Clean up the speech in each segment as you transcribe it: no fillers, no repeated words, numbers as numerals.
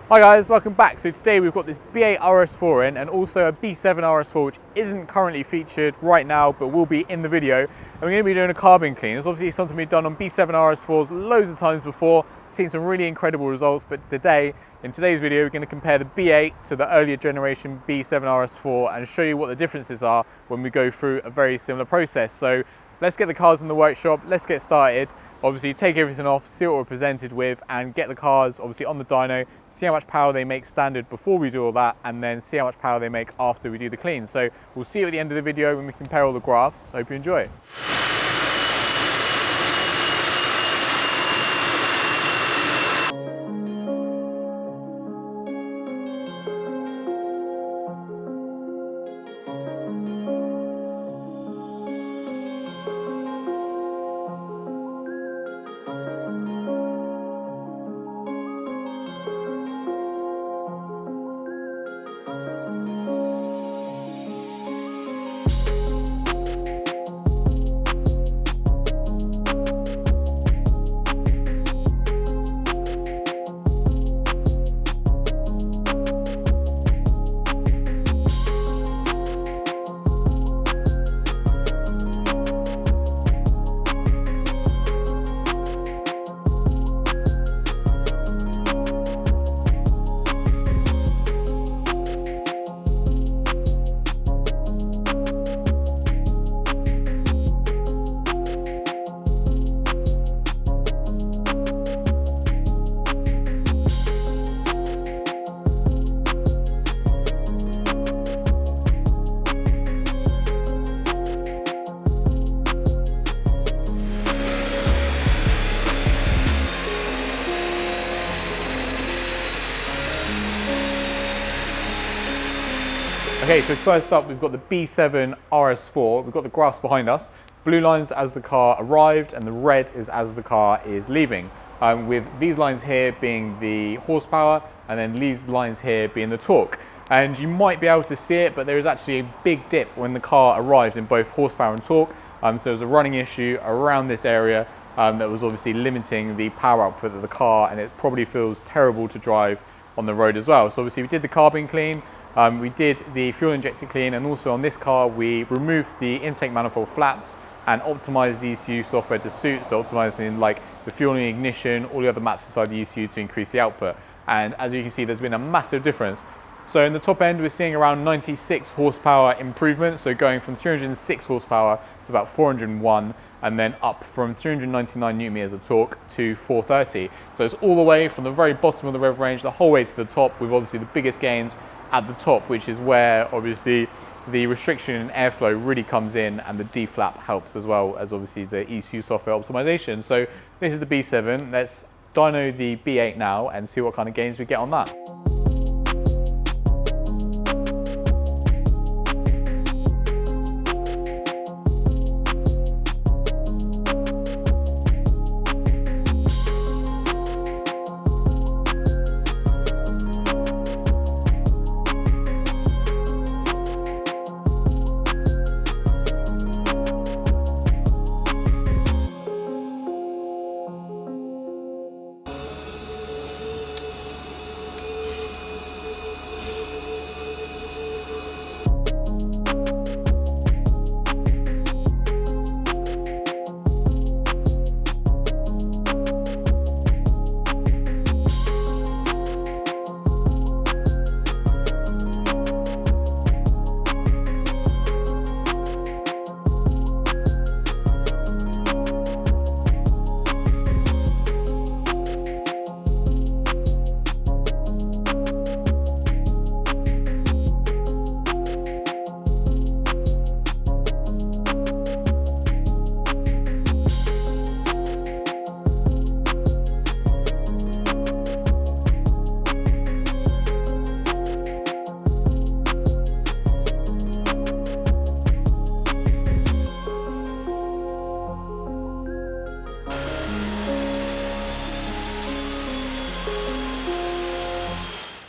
Hi guys, welcome back. So today we've got this B8 RS4 in and also a B7 RS4 which isn't currently featured right now but will be in the video. And we're going to be doing a carbon clean. It's obviously something we've done on B7 RS4s loads of times before, seen some really incredible results, but today, in today's video, we're going to compare the B8 to the earlier generation B7 RS4 and show you what the differences are when we go through a very similar process. So let's get the cars in the workshop, let's get started. Obviously take everything off, see what we're presented with, and get the cars obviously on the dyno, see how much power they make standard before we do all that, and then see how much power they make after we do the clean. So we'll see you at the end of the video when we compare all the graphs. Hope you enjoy. Okay, so first up we've got the B7 RS4. We've got the graphs behind us. Blue lines as the car arrived and the red is as the car is leaving. With these lines here being the horsepower and then these lines here being the torque. And you might be able to see it, but there is actually a big dip when the car arrived in both horsepower and torque. So there was a running issue around this area that was obviously limiting the power output of the car, and it probably feels terrible to drive on the road as well. So obviously we did the carbon clean. We did the fuel injector clean, and also on this car we removed the intake manifold flaps and optimized the ECU software to suit, so optimizing like the fuel and ignition, all the other maps inside the ECU to increase the output. And as you can see, there's been a massive difference. So in the top end we're seeing around 96 horsepower improvement, so going from 306 horsepower to about 401, and then up from 399 Newton meters of torque to 430. So it's all the way from the very bottom of the rev range the whole way to the top, with obviously the biggest gains at the top, which is where obviously the restriction in airflow really comes in, and the D-flap helps, as well as obviously the ECU software optimization. So this is the B7. Let's dyno the B8 now and see what kind of gains we get on that.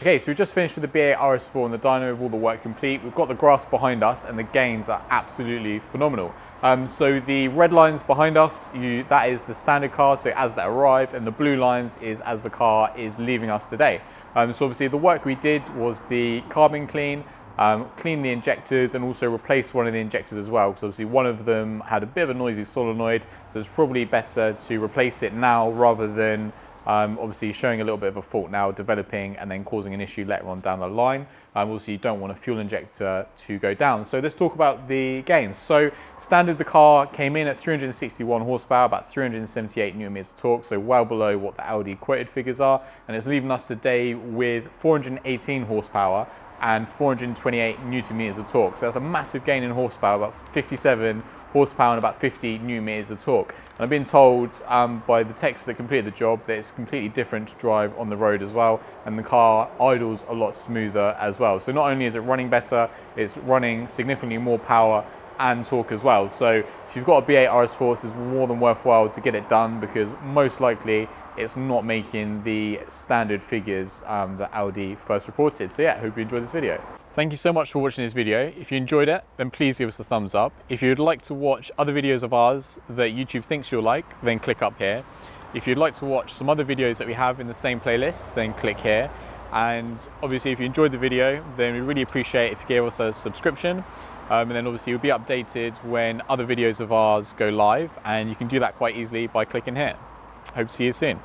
Okay, so we just finished with the B8 RS4 and the dyno with all the work complete. We've got the graphs behind us and the gains are absolutely phenomenal. So the red lines behind us, that is the standard car, so as that arrived, and the blue lines is as the car is leaving us today. So obviously the work we did was the carbon clean, clean the injectors, and also replace one of the injectors as well, because obviously one of them had a bit of a noisy solenoid, so it's probably better to replace it now rather than obviously showing a little bit of a fault now, developing and then causing an issue later on down the line. Obviously you don't want a fuel injector to go down. So let's talk about the gains. So standard, the car came in at 361 horsepower, about 378 Newton meters of torque, so well below what the Audi quoted figures are, and it's leaving us today with 418 horsepower and 428 Newton meters of torque. So that's a massive gain in horsepower, about 57 horsepower and about 50 Newton meters of torque. And I've been told by the techs that completed the job that it's completely different to drive on the road as well, and the car idles a lot smoother as well. So not only is it running better, it's running significantly more power and torque as well. So if you've got a B8 RS4, this is more than worthwhile to get it done, because most likely it's not making the standard figures that Audi first reported. So yeah, hope you enjoyed this video. Thank you so much for watching this video. If you enjoyed it, then please give us a thumbs up. If you'd like to watch other videos of ours that YouTube thinks you'll like, then click up here. If you'd like to watch some other videos that we have in the same playlist, then click here. And obviously if you enjoyed the video, then we really appreciate if you gave us a subscription. And then obviously you'll be updated when other videos of ours go live, and you can do that quite easily by clicking here. Hope to see you soon.